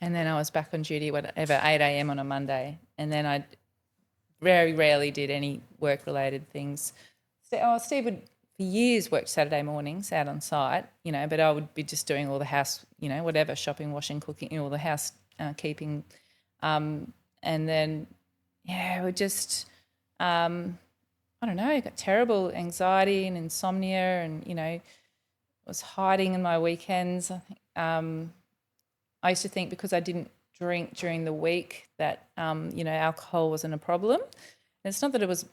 and then I was back on duty whatever 8 a.m. on a Monday, and then I very rarely did any work-related things. Steve would for years worked Saturday mornings out on site, but I would be just doing all the house, whatever, shopping, washing, cooking, all the house keeping. And then, it would just, I don't know, I got terrible anxiety and insomnia, and, was hiding in my weekends. I think I used to think because I didn't drink during the week that, alcohol wasn't a problem. And it's not that it wasn't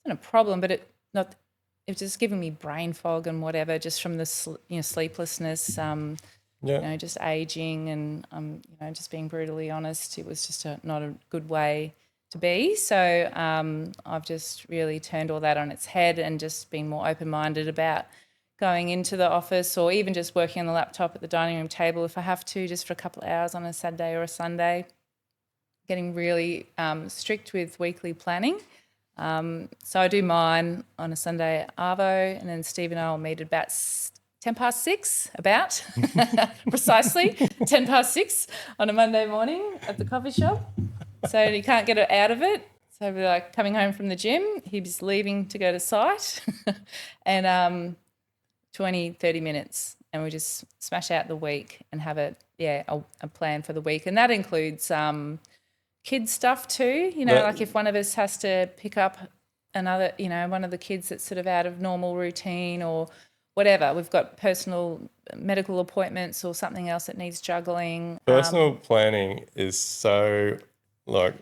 a problem, but it was just giving me brain fog and whatever, just from the sleeplessness, just aging, and just being brutally honest, it was just not a good way to be. So I've just really turned all that on its head and just been more open-minded about going into the office, or even just working on the laptop at the dining room table if I have to, just for a couple of hours on a Saturday or a Sunday. Getting really strict with weekly planning. So I do mine on a Sunday at Arvo, and then Steve and I will meet at about 6:10, about precisely 6:10 on a Monday morning at the coffee shop. So he can't get out of it. So we're like coming home from the gym, he's leaving to go to site, and 20-30 minutes, and we just smash out the week and have a plan for the week, and that includes kids stuff too, like if one of us has to pick up another, one of the kids that's sort of out of normal routine, or whatever. We've got personal medical appointments or something else that needs juggling. Personal planning is so like,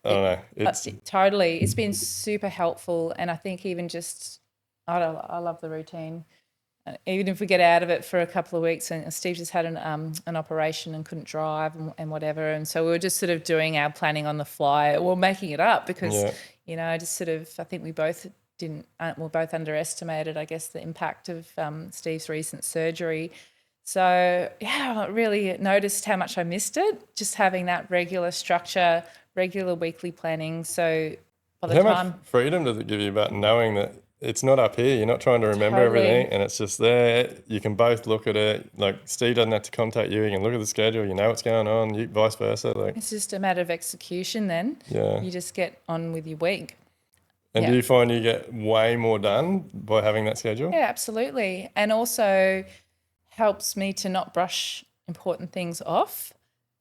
I don't know. It's Totally. It's been super helpful. And I think even just, I love the routine. Even if we get out of it for a couple of weeks, and Steve just had an operation and couldn't drive and whatever, and so we were just sort of doing our planning on the fly. We're making it up because just sort of, I think we both both underestimated, I guess, the impact of Steve's recent surgery. So I really noticed how much I missed it, just having that regular structure, regular weekly planning. So by the how time much freedom does it give you about knowing that it's not up here? You're not trying to remember Totally. everything, and it's just there. You can both look at it. Like Steve doesn't have to contact you. You can look at the schedule. You know what's going on. You vice versa. Like it's just a matter of execution. Then you just get on with your week. And do you find you get way more done by having that schedule? Yeah, absolutely. And also helps me to not brush important things off,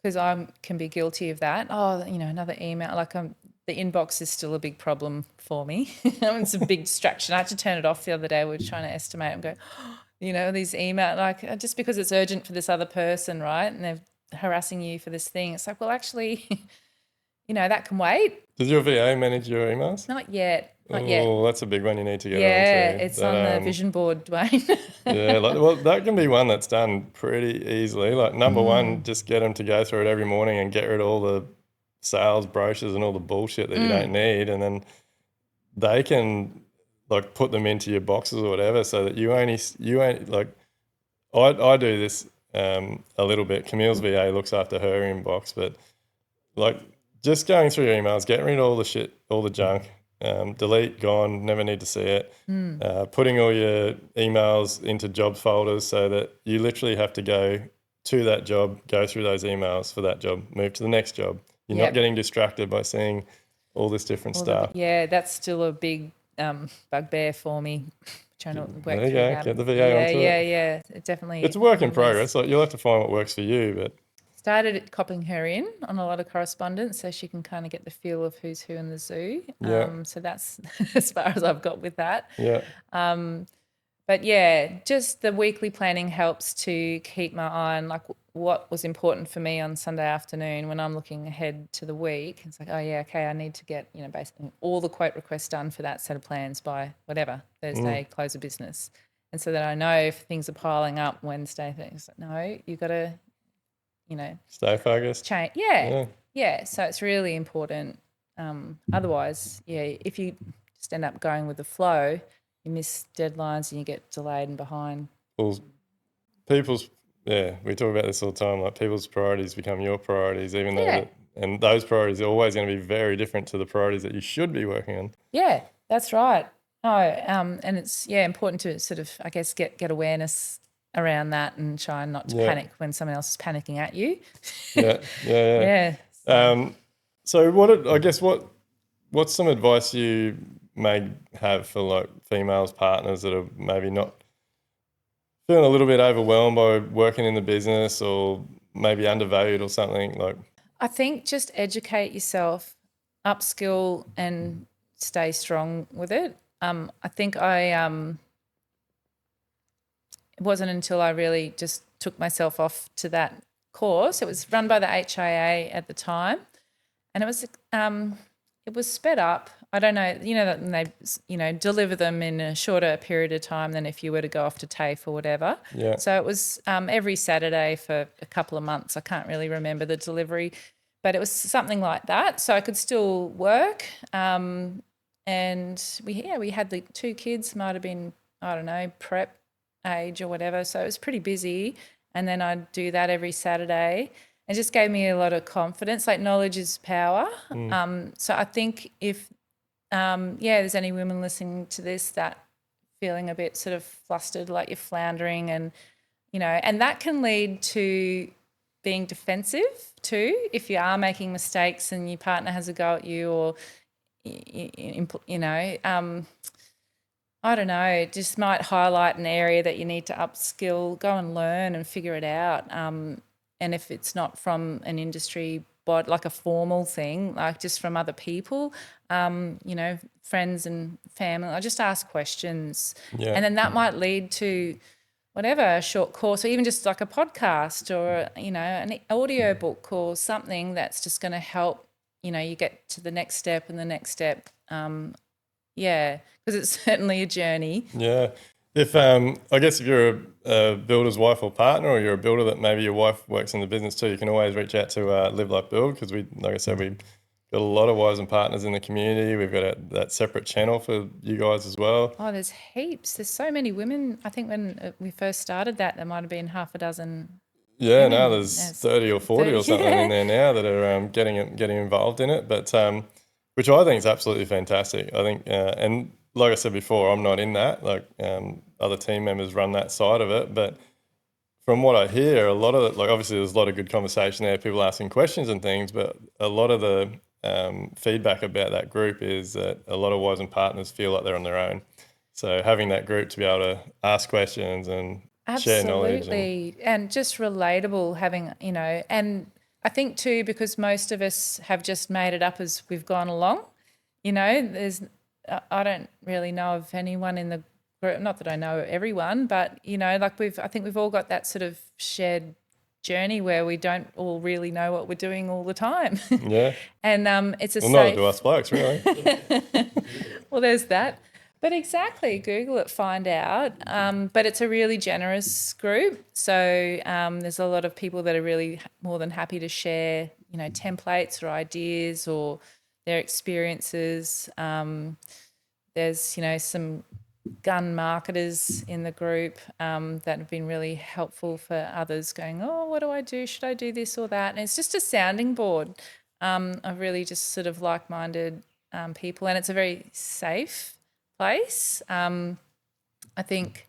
because I can be guilty of that. Oh, another email. Like the inbox is still a big problem for me. It's a big distraction. I had to turn it off the other day. We were trying to estimate and go, these email, like just because it's urgent for this other person, right? And they're harassing you for this thing. It's like, well, actually, that can wait. Does your VA manage your emails? Not yet. Not yet. Oh, that's a big one you need to get Yeah, onto. it's on the vision board, Duayne. That can be one that's done pretty easily. Like number one, just get them to go through it every morning and get rid of all the sales brochures and all the bullshit that you don't need, and then they can like put them into your boxes or whatever, so that you only like. I do this a little bit. Camille's VA looks after her inbox, but like just going through your emails, getting rid of all the shit, all the junk. Delete, gone, never need to see it. Putting all your emails into jobs folders so that you literally have to go to that job, go through those emails for that job, move to the next job. You're not getting distracted by seeing all this different stuff. That's still a big bugbear for me. Trying to work there you through go, that. get the VA onto it. Yeah, it definitely. It's a work in progress. Like you'll have to find what works for you, but started copying her in on a lot of correspondence so she can kind of get the feel of who's who in the zoo. So that's as far as I've got with that. But just the weekly planning helps to keep my eye on like what was important for me on Sunday afternoon when I'm looking ahead to the week. It's like, I need to get, basically all the quote requests done for that set of plans by whatever, Thursday, close of business. And so that I know if things are piling up Wednesday, things like, no, you got to, stay focused. Change. Yeah. So it's really important. Otherwise, if you just end up going with the flow, you miss deadlines and you get delayed and behind. Well, we talk about this all the time. Like people's priorities become your priorities, even though and those priorities are always going to be very different to the priorities that you should be working on. Yeah, that's right. No, and it's important to sort of, I guess, get awareness around that and try not to panic when someone else is panicking at you. So what's some advice you may have for like females partners that are maybe not feeling a little bit overwhelmed by working in the business or maybe undervalued or something? Like, I think just educate yourself, upskill and stay strong with it. I think it wasn't until I really just took myself off to that course. It was run by the HIA at the time, and it was sped up. I don't know, that they, deliver them in a shorter period of time than if you were to go off to TAFE or whatever. Yeah. So it was every Saturday for a couple of months. I can't really remember the delivery, but it was something like that. So I could still work. And we had the 2 kids, might have been, I don't know, prep age or whatever. So it was pretty busy. And then I'd do that every Saturday. It just gave me a lot of confidence. Like knowledge is power. So I think if, there's any women listening to this that feeling a bit sort of flustered, like you're floundering and, and that can lead to being defensive too. If you are making mistakes and your partner has a go at you or, I don't know, it just might highlight an area that you need to upskill, go and learn and figure it out. And if it's not from an industry like a formal thing, like just from other people, you know, friends and family. I just ask questions, and then that might lead to whatever, a short course, or even just like a podcast, or, you know, an audio book or something that's just going to help, you know, you get to the next step and the next step. Yeah, because it's certainly a journey. Yeah. If I guess if you're a builder's wife or partner, or you're a builder that maybe your wife works in the business too, you can always reach out to Live Like Build, because we, like I said, we've got a lot of wives and partners in the community. We've got that separate channel for you guys as well. Oh, there's heaps. There's so many women. I think when we first started that, there might have been half a dozen. Yeah, women. now there's 30 or 40 or something in there now that are getting involved in it, but which I think is absolutely fantastic. I think, and like I said before, I'm not in that. Like other team members run that side of it, but from what I hear, a lot of it, like obviously there's a lot of good conversation there, people asking questions and things, but a lot of the feedback about that group is that a lot of wives and partners feel like they're on their own. So having that group to be able to ask questions and share knowledge. Absolutely. And just relatable, having, you know, and I think too, because most of us have just made it up as we've gone along, you know, I don't really know of anyone in the group, not that I know everyone, but, you know, like I think we've all got that sort of shared journey where we don't all really know what we're doing all the time. Yeah. And it's a Well, safe. not to us blokes, really. Well, there's that. But exactly, Google it, find out. But it's a really generous group. So there's a lot of people that are really more than happy to share, you know, templates or ideas or their experiences. There's, you know, some gun marketers in the group that have been really helpful for others going, oh, what do I do? Should I do this or that? And it's just a sounding board of really just sort of like-minded people. And it's a very safe place. I think,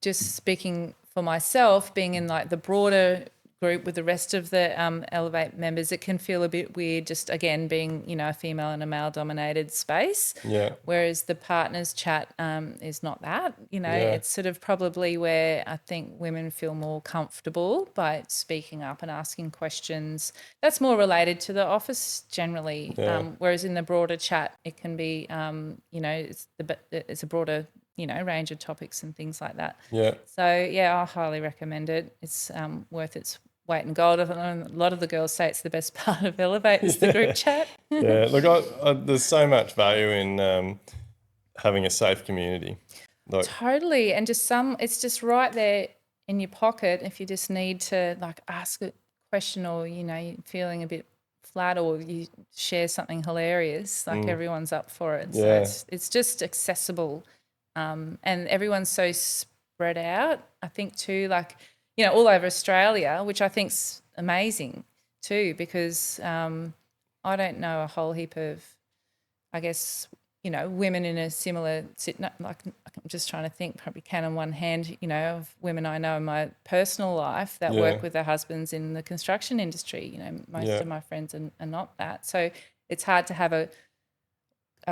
just speaking for myself, being in like the broader group with the rest of the Elevate members, it can feel a bit weird just, again, being, you know, a female in a male-dominated space. Yeah. Whereas the partners chat is not that, you know, Yeah. it's sort of probably where I think women feel more comfortable by speaking up and asking questions. That's more related to the office generally. Yeah. Whereas in the broader chat, it can be, you know, it's a broader, you know, range of topics and things like that. Yeah. So, yeah, I highly recommend it. It's worth its weight in gold. A lot of the girls say it's the best part of Elevate is the group chat. Yeah. Look, there's so much value in having a safe community. Like, Totally. And just it's just right there in your pocket if you just need to like ask a question, or, you know, you're feeling a bit flat, or you share something hilarious, like everyone's up for it. Yeah. So it's just accessible. And everyone's so spread out, I think too, like, you know, all over Australia, which I think's amazing too, because I don't know a whole heap of, I guess, you know, women in a similar, like, I'm just trying to think, probably can on one hand, you know, of women I know in my personal life that work with their husbands in the construction industry. You know, most of my friends are not that. So it's hard to have a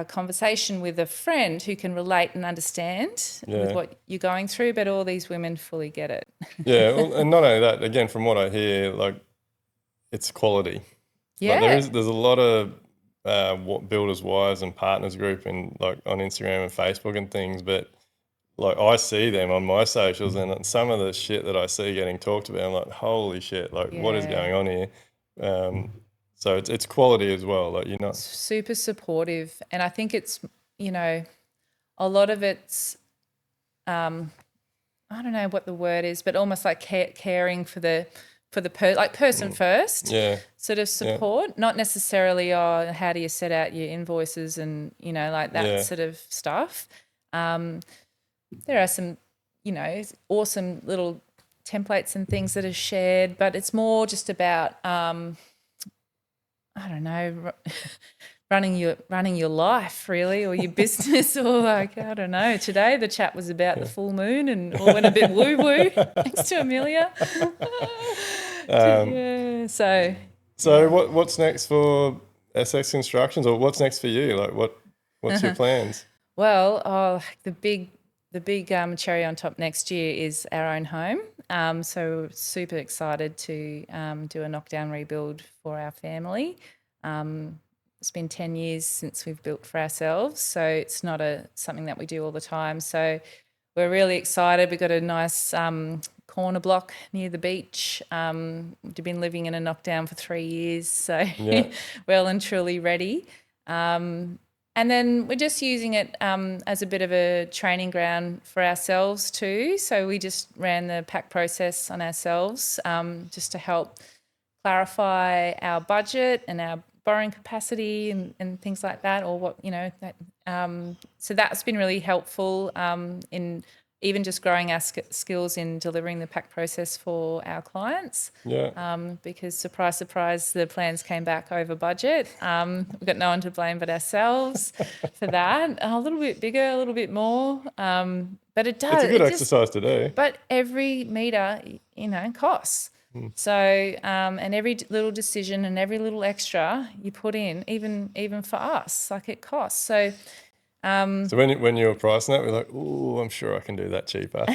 conversation with a friend who can relate and understand with what you're going through, but all these women fully get it. yeah. Well, and not only that, again, from what I hear, like, it's quality. Yeah. Like there's a lot of builders, wives and partners group and like on Instagram and Facebook and things, but like I see them on my socials, and some of the shit that I see getting talked about, I'm like, holy shit, like what is going on here? So it's quality as well. Like, you're not super supportive, and I think it's, you know, a lot of it's I don't know what the word is, but almost like caring for the person first, sort of support, not necessarily, oh, how do you set out your invoices and, you know, like that sort of stuff. There are some, you know, awesome little templates and things that are shared, but it's more just about I don't know, running your life really, or your business, or like, I don't know. Today the chat was about the full moon and all went a bit woo woo next to Amelia. So what's next for Essex Constructions, or what's next for you? Like what's your plans? Well, the big cherry on top next year is our own home. So we're super excited to do a knockdown rebuild for our family. It's been 10 years since we've built for ourselves, so it's not something that we do all the time. So we're really excited. We've got a nice corner block near the beach. We've been living in a knockdown for 3 years, so well and truly ready. And then we're just using it as a bit of a training ground for ourselves too. So we just ran the pack process on ourselves just to help clarify our budget and our borrowing capacity and things like that, or what, so that's been really helpful in even just growing our skills in delivering the pack process for our clients. Because surprise, surprise, the plans came back over budget. We've got no one to blame but ourselves for that. A little bit bigger, a little bit more, but it does. It's a good exercise to do. But every metre, costs. So, and every little decision and every little extra you put in, even for us, like it costs. So, so when you were pricing that, we're like, "Ooh, I'm sure I can do that cheaper."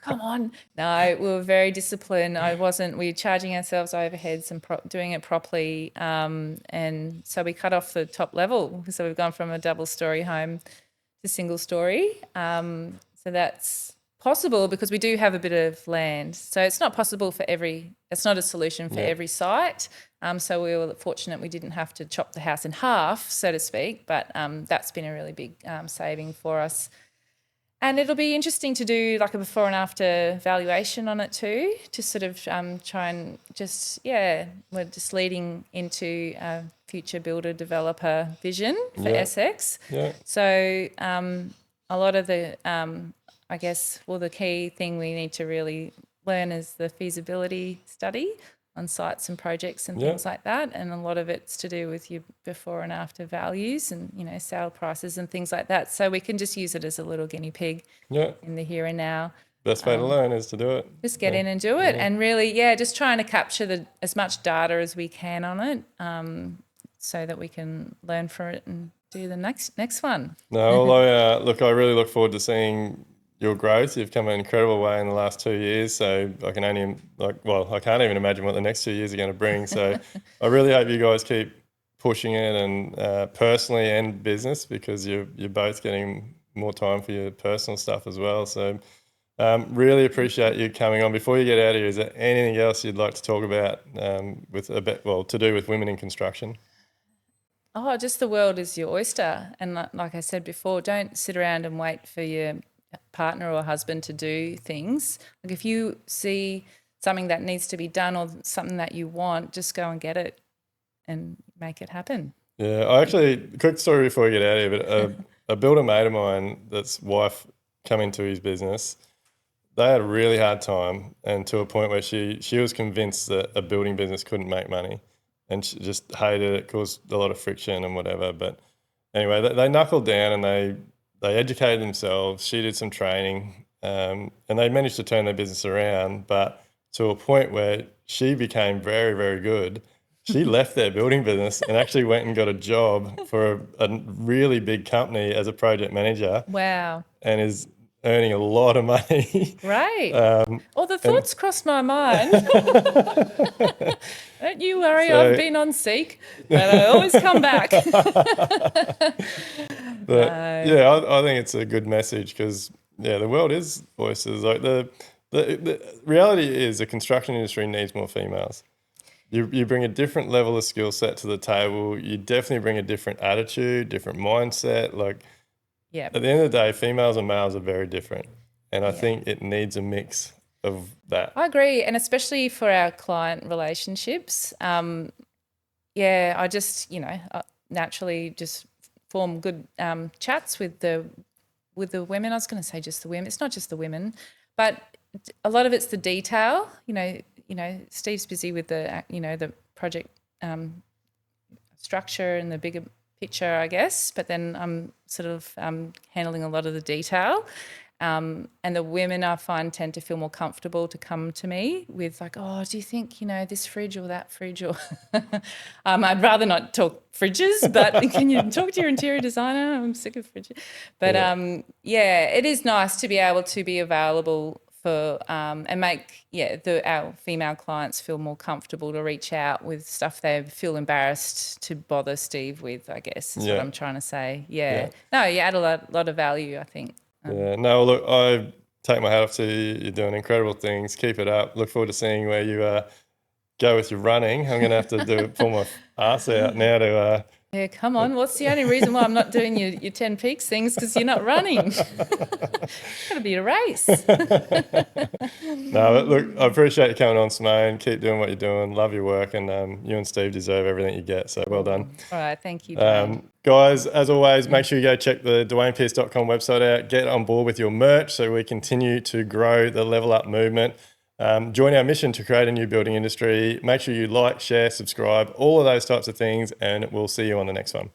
Come on. No, we were very disciplined. We were charging ourselves overheads and doing it properly. And so we cut off the top level. So we've gone from a double-story home to single-story. So that's possible because we do have a bit of land. So it's not possible it's not a solution for every site. So we were fortunate we didn't have to chop the house in half, so to speak, but that's been a really big saving for us. And it'll be interesting to do like a before and after valuation on it too, to sort of try and we're just leading into a future builder developer vision for Essex. So a lot of the, the key thing we need to really learn is the feasibility study on sites and projects and things like that. And a lot of it's to do with your before and after values and, sale prices and things like that. So we can just use it as a little guinea pig in the here and now. Best way to learn is to do it. Just get in and do it. And really, just trying to capture as much data as we can on it so that we can learn from it and do the next one. No, although, I really look forward to seeing your growth. You've come an incredible way in the last 2 years. So I can't even imagine what the next 2 years are going to bring. So I really hope you guys keep pushing it, and personally and business, because you're both getting more time for your personal stuff as well. So really appreciate you coming on. Before you get out of here, is there anything else you'd like to talk about to do with women in construction? Oh, just the world is your oyster. And like I said before, don't sit around and wait for your partner or husband to do things. Like if you see something that needs to be done or something that you want, just go and get it and make it happen. Yeah, quick story before we get out of here, but a builder mate of mine, that's wife come into his business, they had a really hard time, and to a point where she was convinced that a building business couldn't make money, and she just hated it, caused a lot of friction and whatever. But anyway, they knuckled down and they educated themselves. She did some training, and they managed to turn their business around, but to a point where she became very, very good. She left their building business and actually went and got a job for a really big company as a project manager. Wow. And is earning a lot of money. Right. The thoughts crossed my mind. Don't you worry, I've been on Seek, but I always come back. I think it's a good message because, the world is voices. Like the reality is the construction industry needs more females. You bring a different level of skill set to the table. You definitely bring a different attitude, different mindset. At the end of the day, females and males are very different. And I think it needs a mix of that. I agree. And especially for our client relationships. I just, naturally just form good chats with the women. I was going to say just the women. It's not just the women, but a lot of it's the detail. Steve's busy with the project structure and the bigger picture, I guess, but then I'm sort of handling a lot of the detail. And the women I find tend to feel more comfortable to come to me with like, oh, do you think, this fridge or that fridge? Or I'd rather not talk fridges, but can you talk to your interior designer? I'm sick of fridges. But it is nice to be able to be available for and make our female clients feel more comfortable to reach out with stuff they feel embarrassed to bother Steve with, I guess is what I'm trying to say. No, you add a lot of value, I think. No, look, I take my hat off to you. You're doing incredible things. Keep it up. Look forward to seeing where you go with your running. I'm going to have to pull my ass out now to... Yeah, come on. What's the only reason why I'm not doing your 10 peaks things? Because you're not running. It's got to be a race. No, but look, I appreciate you coming on, Simone. Keep doing what you're doing. Love your work, and you and Steve deserve everything you get. So well done. All right, thank you, Duayne. Guys, as always, make sure you go check the DuaynePearce.com website out. Get on board with your merch so we continue to grow the Level Up movement. Join our mission to create a new building industry. Make sure you like, share, subscribe, all of those types of things, and we'll see you on the next one.